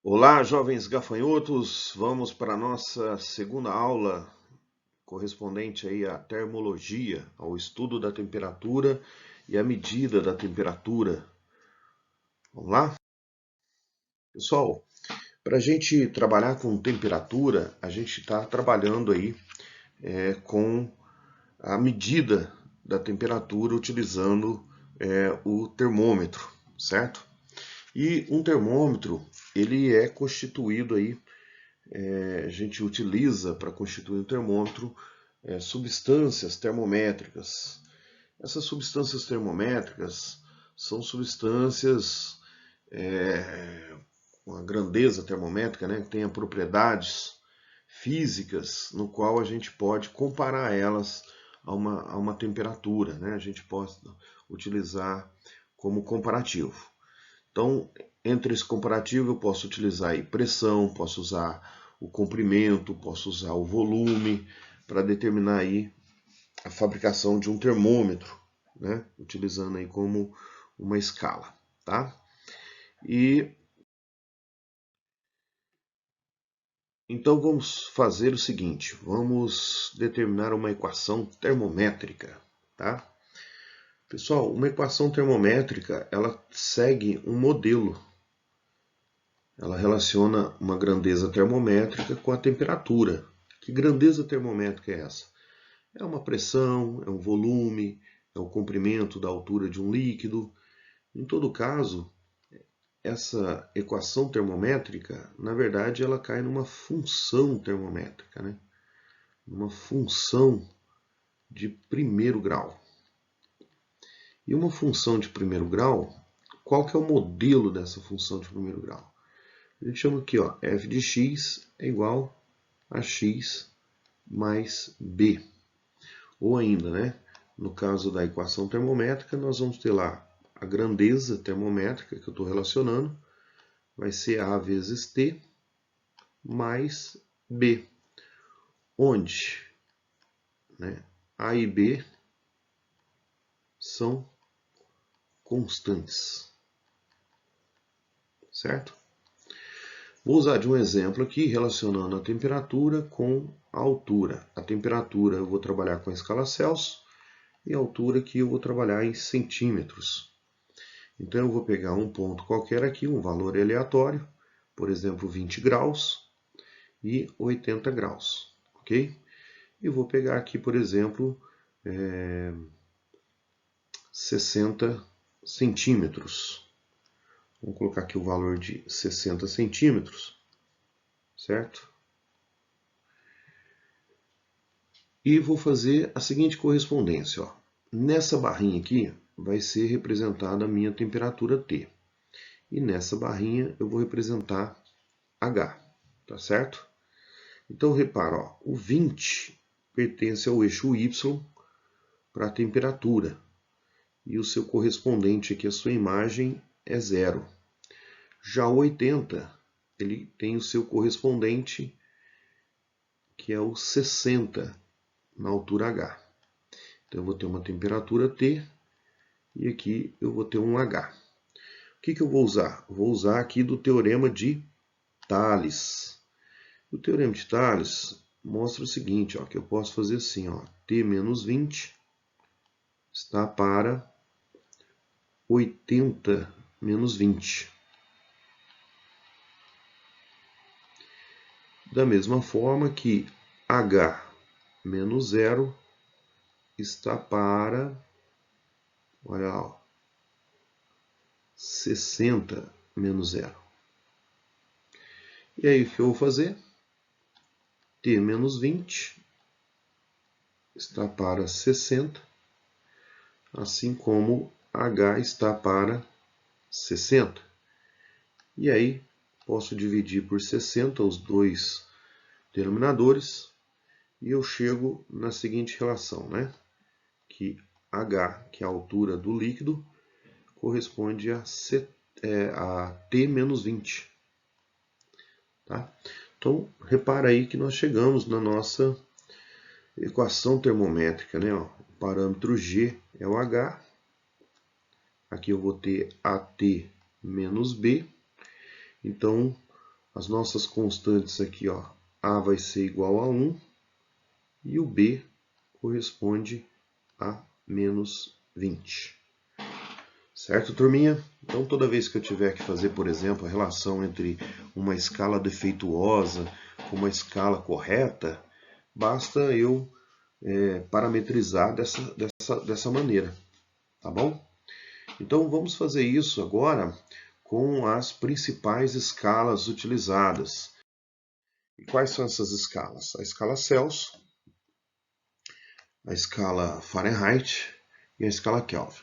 Olá, jovens gafanhotos, vamos para a nossa segunda aula correspondente aí à termologia, ao estudo da temperatura e à medida da temperatura. Vamos lá? Pessoal, para a gente trabalhar com temperatura, a gente está trabalhando aí com a medida da temperatura utilizando o termômetro, certo? E um termômetro, ele é constituído aí a gente utiliza para constituir um termômetro substâncias termométricas. Essas substâncias termométricas são substâncias com a grandeza termométrica, né, que tenha propriedades físicas no qual a gente pode comparar elas a uma temperatura, né, a gente pode utilizar como comparativo. Então, entre esse comparativo, eu posso utilizar aí pressão, posso usar o comprimento, posso usar o volume para determinar aí a fabricação de um termômetro, né? Utilizando aí como uma escala, tá? E então vamos fazer o seguinte, vamos determinar uma equação termométrica, tá? Pessoal, uma equação termométrica, ela segue um modelo. Ela relaciona uma grandeza termométrica com a temperatura. Que grandeza termométrica é essa? É uma pressão, é um volume, é o comprimento da altura de um líquido. Em todo caso, essa equação termométrica, na verdade, ela cai numa função termométrica, né? Uma função de primeiro grau. E uma função de primeiro grau, qual que é o modelo dessa função de primeiro grau? A gente chama aqui, ó, f de x é igual a x mais b. Ou ainda, né, no caso da equação termométrica, nós vamos ter lá a grandeza termométrica que eu estou relacionando, vai ser A vezes T mais B, onde, né, A e B são constantes, certo? Vou usar de um exemplo aqui, relacionando a temperatura com a altura. A temperatura eu vou trabalhar com a escala Celsius e a altura aqui eu vou trabalhar em centímetros. Então eu vou pegar um ponto qualquer aqui, um valor aleatório, por exemplo 20 graus e 80 graus, ok? E vou pegar aqui, por exemplo, 60 centímetros. Vamos colocar aqui o valor de 60 centímetros, certo? E vou fazer a seguinte correspondência. Ó. Nessa barrinha aqui vai ser representada a minha temperatura T. E nessa barrinha eu vou representar H, tá certo? Então repara, ó, o 20 pertence ao eixo Y para a temperatura. E o seu correspondente aqui, a sua imagem, é 0. Já o 80, ele tem o seu correspondente, que é o 60, na altura H. Então eu vou ter uma temperatura T e aqui eu vou ter um H. O que eu vou usar? Vou usar aqui do teorema de Thales. O teorema de Thales mostra o seguinte, ó, que eu posso fazer assim, ó, T menos 20 está para 80 menos 20. Da mesma forma que H menos 0 está para, olha lá, ó, 60 menos 0. E aí o que eu vou fazer? T menos 20 está para 60, assim como H está para 60. E aí posso dividir por 60 os dois denominadores e eu chego na seguinte relação, né? Que H, que é a altura do líquido, corresponde a T menos 20. Tá? Então, repara aí que nós chegamos na nossa equação termométrica. Né? Ó, o parâmetro G é o H. Aqui eu vou ter AT menos B. Então, as nossas constantes aqui, ó, A vai ser igual a 1 e o B corresponde a menos 20. Certo, turminha? Então, toda vez que eu tiver que fazer, por exemplo, a relação entre uma escala defeituosa com uma escala correta, basta eu parametrizar dessa maneira, tá bom? Então, vamos fazer isso agora com as principais escalas utilizadas. E quais são essas escalas? A escala Celsius, a escala Fahrenheit e a escala Kelvin.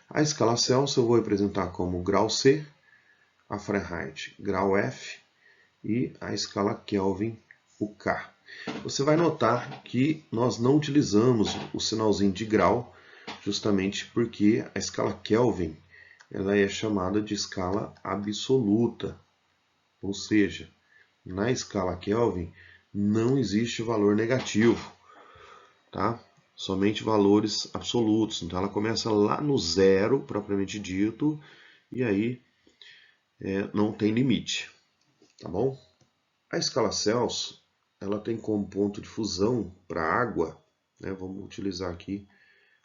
A escala Celsius eu vou representar como grau C, a Fahrenheit grau F e a escala Kelvin o K. Você vai notar que nós não utilizamos o sinalzinho de grau, justamente porque a escala Kelvin ela é chamada de escala absoluta, ou seja, na escala Kelvin não existe valor negativo, tá? Somente valores absolutos. Então ela começa lá no zero, propriamente dito, e aí não tem limite, tá bom? A escala Celsius ela tem como ponto de fusão para a água, né? Vamos utilizar aqui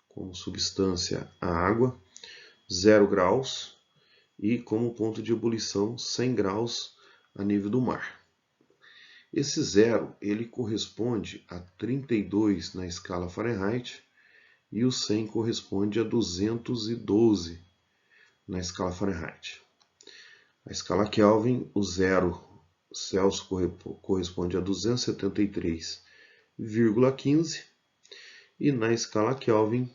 como substância a água, 0 graus, e como ponto de ebulição 100 graus a nível do mar. Esse zero ele corresponde a 32 na escala Fahrenheit e o 100 corresponde a 212 na escala Fahrenheit. A escala Kelvin, o zero Celsius corresponde a 273,15 e na escala Kelvin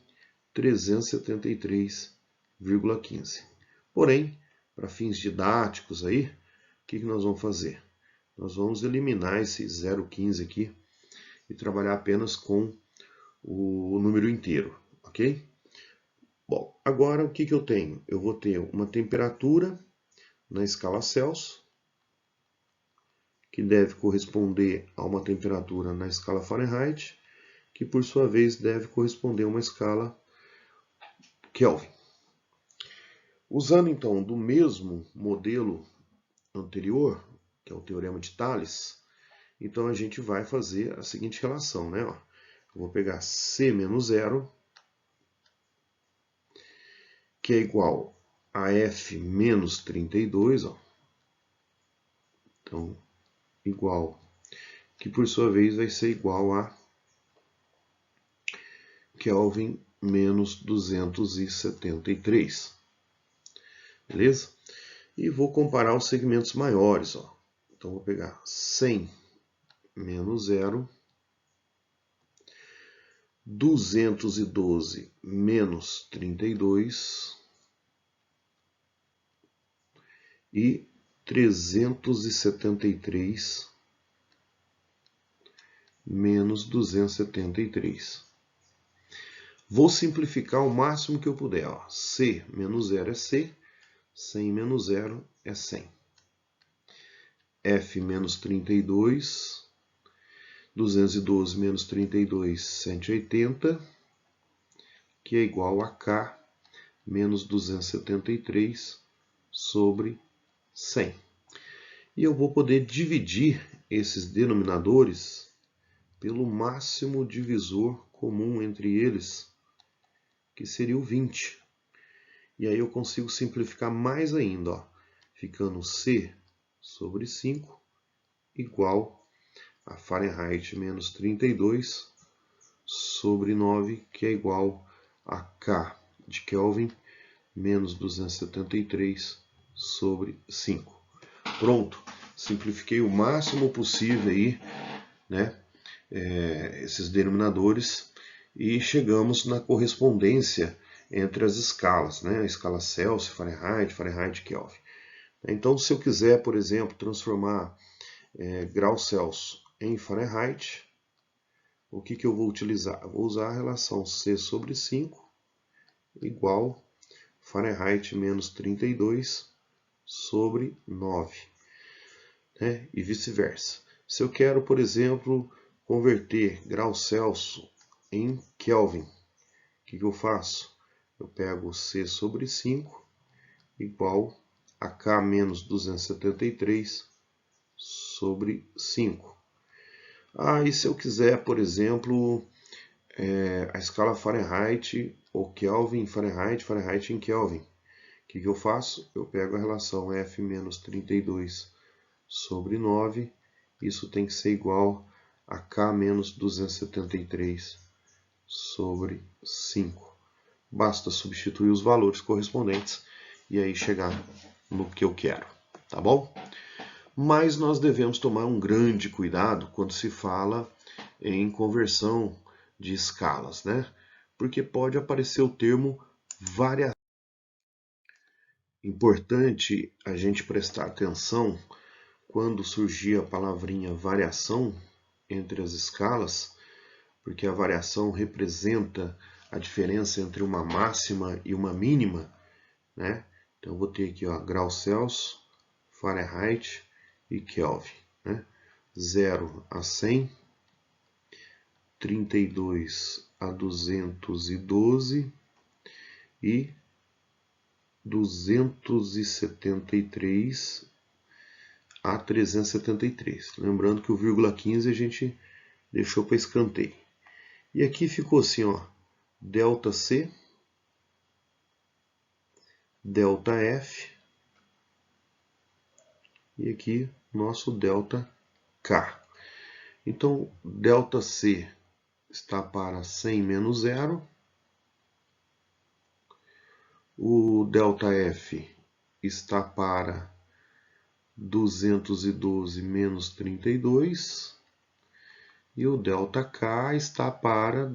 373,15. Porém, para fins didáticos aí, o que nós vamos fazer? Nós vamos eliminar esse 0,15 aqui e trabalhar apenas com o número inteiro, ok? Bom, agora o que eu tenho? Eu vou ter uma temperatura na escala Celsius, que deve corresponder a uma temperatura na escala Fahrenheit, que por sua vez deve corresponder a uma escala Kelvin. Usando então do mesmo modelo anterior, que é o teorema de Thales, então a gente vai fazer a seguinte relação, né? Eu vou pegar C menos zero, que é igual a F menos 32, ó. Então, igual, que por sua vez vai ser igual a Kelvin menos 273. Beleza? E vou comparar os segmentos maiores, ó. Então, vou pegar 100 menos zero, 212 menos 32 e 373 menos 273. Vou simplificar o máximo que eu puder. Ó. C menos zero é C, 100 menos zero é 100. F menos 32, 212 menos 32, 180, que é igual a K menos 273 sobre 100. E eu vou poder dividir esses denominadores pelo máximo divisor comum entre eles, que seria o 20. E aí eu consigo simplificar mais ainda, ó, ficando C sobre 5 igual a Fahrenheit menos 32 sobre 9, que é igual a K de Kelvin menos 273 sobre 5. Pronto, simplifiquei o máximo possível aí, né, esses denominadores e chegamos na correspondência entre as escalas, né, a escala Celsius, Fahrenheit, Fahrenheit e Kelvin. Então, se eu quiser, por exemplo, transformar grau Celsius em Fahrenheit, o que eu vou utilizar? Eu vou usar a relação C sobre 5 igual Fahrenheit menos 32 sobre 9, né? E vice-versa. Se eu quero, por exemplo, converter grau Celsius em Kelvin, o que eu faço? Eu pego C sobre 5 igual a K menos 273 sobre 5. E se eu quiser, por exemplo, a escala Fahrenheit ou Kelvin em Fahrenheit, Fahrenheit em Kelvin. O que eu faço? Eu pego a relação F menos 32 sobre 9. Isso tem que ser igual a K menos 273 sobre 5. Basta substituir os valores correspondentes e aí chegar no que eu quero, tá bom? Mas nós devemos tomar um grande cuidado quando se fala em conversão de escalas, né? Porque pode aparecer o termo variação. Importante a gente prestar atenção quando surgir a palavrinha variação entre as escalas, porque a variação representa a diferença entre uma máxima e uma mínima, né? Então eu vou ter aqui, ó, graus Celsius, Fahrenheit e Kelvin, né? 0 a 100, 32 a 212 e 273 a 373. Lembrando que o vírgula 15 a gente deixou para escanteio. E aqui ficou assim, ó, delta C, delta F e aqui nosso delta K. Então, delta C está para 100 menos 0. O delta F está para 212 menos 32. E o delta K está para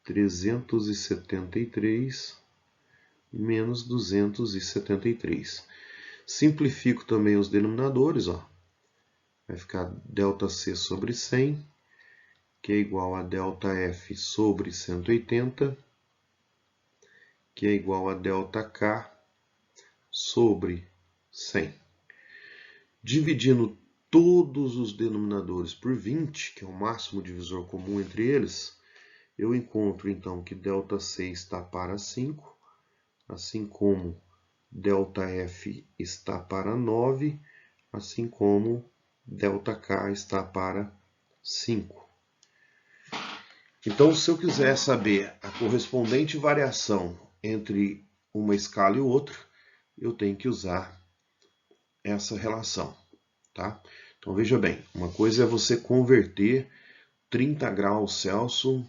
373 menos 273. Simplifico também os denominadores, ó. Vai ficar ΔC sobre 100, que é igual a ΔF sobre 180, que é igual a ΔK sobre 100. Dividindo todos os denominadores por 20, que é o máximo divisor comum entre eles, eu encontro então que ΔC está para 5, assim como ΔF está para 9, assim como ΔK está para 5. Então, se eu quiser saber a correspondente variação entre uma escala e outra, eu tenho que usar essa relação, tá? Então, veja bem, uma coisa é você converter 30 graus Celsius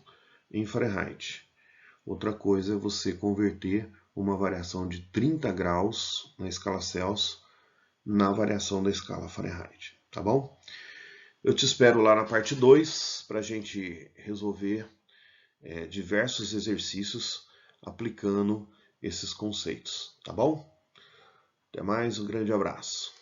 em Fahrenheit. Outra coisa é você converter uma variação de 30 graus na escala Celsius na variação da escala Fahrenheit, tá bom? Eu te espero lá na parte 2 para a gente resolver diversos exercícios aplicando esses conceitos, tá bom? Até mais, um grande abraço.